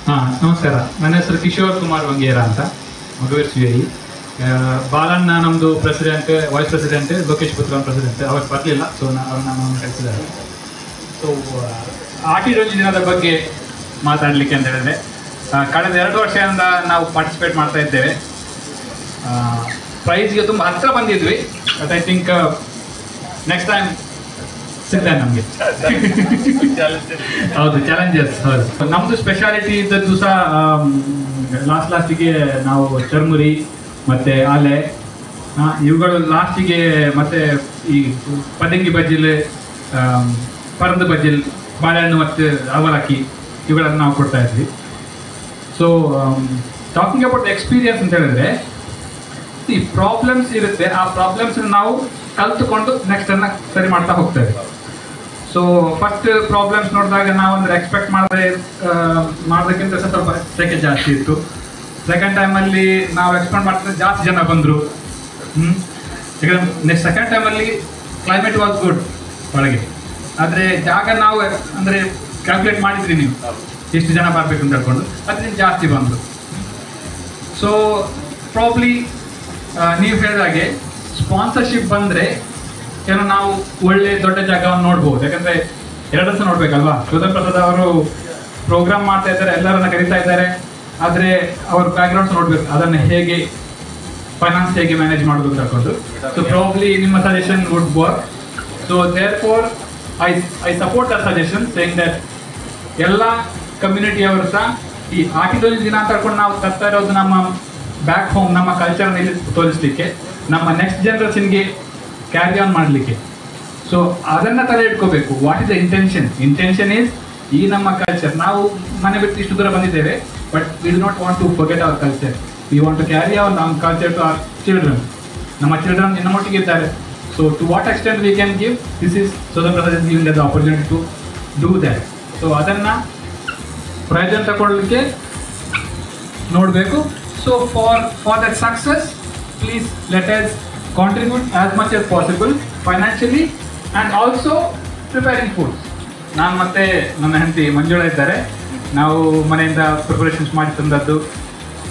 ನಮಸ್ಕಾರ. ನನ್ನ ಹೆಸರು ಕಿಶೋರ್ ಕುಮಾರ್ ವಂಗೇರ ಅಂತ, ಮಗುವೀರ್ ಸಿಐ. ಬಾಲಣ್ಣ ನಮ್ಮದು president, vice president, Lokesh Puthran president. ಅವ್ರು ಬರಲಿಲ್ಲ, ಸೊ ಅವ್ರನ್ನ ನಾವು ಕಳಿಸಿದ್ದಾರೆ. ಸೊ ಆಟಿರೋಜಿ ದಿನದ ಬಗ್ಗೆ ಮಾತಾಡಲಿಕ್ಕೆ ಅಂತ ಹೇಳಿದ್ರೆ, ಕಳೆದ 2 ವರ್ಷದಿಂದ ನಾವು ಪಾರ್ಟಿಸಿಪೇಟ್ ಮಾಡ್ತಾ ಇದ್ದೇವೆ. ಪ್ರೈಸ್ಗೆ ತುಂಬ ಹತ್ತಿರ ಬಂದಿದ್ವಿ. But I think next time ಸಿಗ್ತದೆ ನಮಗೆ. ಹೌದು, ಚಾಲೆಂಜಸ್. ಹೌದು, ನಮ್ಮದು ಸ್ಪೆಷಾಲಿಟಿ ಇದ್ದದ್ದು ಸಹ ಲಾಸ್ಟಿಗೆ ನಾವು ಚರ್ಮುರಿ ಮತ್ತು ಆಲೆ ಇವುಗಳು ಲಾಸ್ಟಿಗೆ, ಮತ್ತು ಈ ಪದಂಗಿ ಬಜ್ಜಿಲ್, ಪರಂದು ಬಜ್ಜಿಲ್, ಬಾಳೆಹಣ್ಣು ಮತ್ತು ಅವಲಕ್ಕಿ ಇವುಗಳನ್ನು ನಾವು ಕೊಡ್ತಾ ಇದ್ವಿ. ಸೊ ಟಾಕಿಂಗ್ ಅಬೌಟ್ ಎಕ್ಸ್ಪೀರಿಯನ್ಸ್ ಅಂತ ಹೇಳಿದ್ರೆ, ಈ ಪ್ರಾಬ್ಲಮ್ಸ್ ಇರುತ್ತೆ, ಆ ಪ್ರಾಬ್ಲಮ್ಸ್ ನಾವು ಕಲ್ತುಕೊಂಡು ನೆಕ್ಸ್ಟನ್ನು ಸರಿ ಮಾಡ್ತಾ ಹೋಗ್ತೇವೆ. ಸೊ ಫಸ್ಟ್ ಪ್ರಾಬ್ಲಮ್ಸ್ ನೋಡಿದಾಗ ನಾವು ಅಂದರೆ ಎಕ್ಸ್ಪೆಕ್ಟ್ ಮಾಡೋದಕ್ಕಿಂತ ಸ್ವಲ್ಪ ಸೆಕೆ ಜಾಸ್ತಿ ಇತ್ತು. ಸೆಕೆಂಡ್ ಟೈಮಲ್ಲಿ ನಾವು ಎಕ್ಸ್ಪೆಕ್ಟ್ ಮಾಡ್ತಿದ್ರೆ ಜಾಸ್ತಿ ಜನ ಬಂದರು. ಈಗ ನೆಕ್ಸ್ಟ್ ಸೆಕೆಂಡ್ ಟೈಮಲ್ಲಿ ಕ್ಲೈಮೇಟ್ ವಾಸ್ ಗುಡ್ ಒಳಗೆ, ಆದರೆ ಜಾಗ ನಾವು ಅಂದರೆ ಕ್ಯಾಲ್ಕುಲೇಟ್ ಮಾಡಿದ್ರಿ ನೀವು ಎಷ್ಟು ಜನ ಬರಬೇಕು ಅಂತ ಹೇಳ್ಕೊಂಡು, ಅದರಿಂದ ಜಾಸ್ತಿ ಬಂದರು. ಸೊ ಪ್ರಾಬ್ಲಿ ನೀವು ಹೇಳಿದಾಗೆ ಸ್ಪಾನ್ಸರ್ಶಿಪ್ ಬಂದರೆ ಏನೋ ನಾವು ಒಳ್ಳೆ ದೊಡ್ಡ ಜಾಗವನ್ನು ನೋಡ್ಬೋದು. ಯಾಕಂದರೆ 2 ವರ್ಷ ನೋಡಬೇಕಲ್ವಾ. ಪ್ರಸಾದ್ ಅವರು ಪ್ರೋಗ್ರಾಮ್ ಮಾಡ್ತಾ ಇದ್ದಾರೆ, ಎಲ್ಲರನ್ನ ಕರೀತಾ ಇದ್ದಾರೆ, ಆದರೆ ಅವ್ರ ಬ್ಯಾಕ್ಗ್ರೌಂಡ್ಸ್ ನೋಡಬೇಕು, ಅದನ್ನು ಹೇಗೆ ಫೈನಾನ್ಸ್ ಹೇಗೆ ಮ್ಯಾನೇಜ್ ಮಾಡೋದು ಅಂತ ಹೇಳ್ಕೊಂಡು. ಸೊ ಪ್ರಾಬ್ಲಿ ನಿಮ್ಮ suggestion would work. So therefore I support that suggestion, saying that ಎಲ್ಲ ಕಮ್ಯುನಿಟಿಯವರು ಸಹ ಈ ಆಟಿರೋಜಿ ದಿನ ಅಂತ ಹೇಳ್ಕೊಂಡು ನಾವು ತರ್ತಾ ಇರೋದು ನಮ್ಮ ಬ್ಯಾಕ್ ಹೋಮ್, ನಮ್ಮ ಕಲ್ಚರ್ನ ಇಲ್ಲಿ ತೋರಿಸಲಿಕ್ಕೆ, ನಮ್ಮ ನೆಕ್ಸ್ಟ್ ಜನರೇಷನ್ಗೆ ಕ್ಯಾರಿ ಆನ್ ಮಾಡಲಿಕ್ಕೆ. ಸೊ ಅದನ್ನು ತಲೆ ಇಟ್ಕೋಬೇಕು. What is the intention? Intention is ಈ ನಮ್ಮ ಕಲ್ಚರ್, ನಾವು ಮನೆ ಬಿಟ್ಟು ಇಷ್ಟು ದೂರ ಬಂದಿದ್ದೇವೆ, but we do not want to forget our culture. We want to carry our ನಮ್ಮ ಕಲ್ಚರ್ ಟು ಅವರ್ ಚಿಲ್ಡ್ರನ್. ನಮ್ಮ ಚಿಲ್ಡ್ರನ್ ನಮ್ಮೊಟ್ಟಿಗೆ ಇದ್ದಾರೆ. So to what extent we can give, this is ಸ್ವತಂತ್ರ ಪ್ರದೇಶ giving the opportunity to do that. So ಅದನ್ನು ಪ್ರಯೋಜನ ತಗೊಳ್ಳಿಕ್ಕೆ ನೋಡಬೇಕು. So for that success, please let us contribute as much as possible financially and also preparing food. ನಾನು ಮತ್ತು ನನ್ನ ಹೆಂಡತಿ ಮಂಜುಳಾ ಇದ್ದಾರೆ, ನಾವು ಮನೆಯಿಂದ ಪ್ರಿಪರೇಷನ್ಸ್ ಮಾಡಿ ತಂದದ್ದು.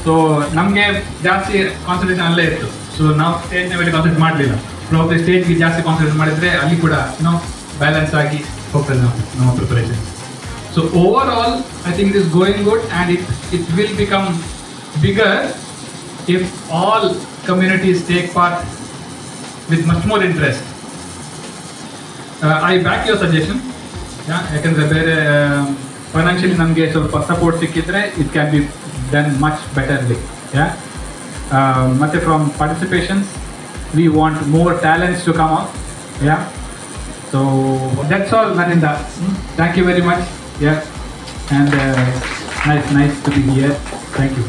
ಸೊ ನಮಗೆ ಜಾಸ್ತಿ ಕಾನ್ಸಂಟ್ರೇಷನ್ ಅಲ್ಲೇ ಇತ್ತು. ಸೊ ನಾವು ಸ್ಟೇಜ್ನ ಮೇಲೆ ಕಾನ್ಸಂಟ್ರೇಟ್ ಮಾಡಲಿಲ್ಲ. ಪ್ರಾಬ್ಲಿ ಸ್ಟೇಜ್ಗೆ ಜಾಸ್ತಿ ಕಾನ್ಸಂಟ್ರೇಟ್ ಮಾಡಿದರೆ ಅಲ್ಲಿ ಕೂಡ ಬ್ಯಾಲೆನ್ಸ್ ಆಗಿ ಹೋಗ್ತದೆ ನಮ್ಮ preparation. So over all I think it is going good and it will become bigger if all communities take part with much more interest. I back your suggestion. ಯಾಕಂದರೆ ಬೇರೆ financially ನಮಗೆ ಸ್ವಲ್ಪ ಸಪೋರ್ಟ್ ಸಿಕ್ಕಿದ್ರೆ it can be done much betterly. ಮತ್ತು from participations we want more talents to come out. So that's all ನನ್ನಿಂದ. Thank you very much. And nice to be here. Thank you.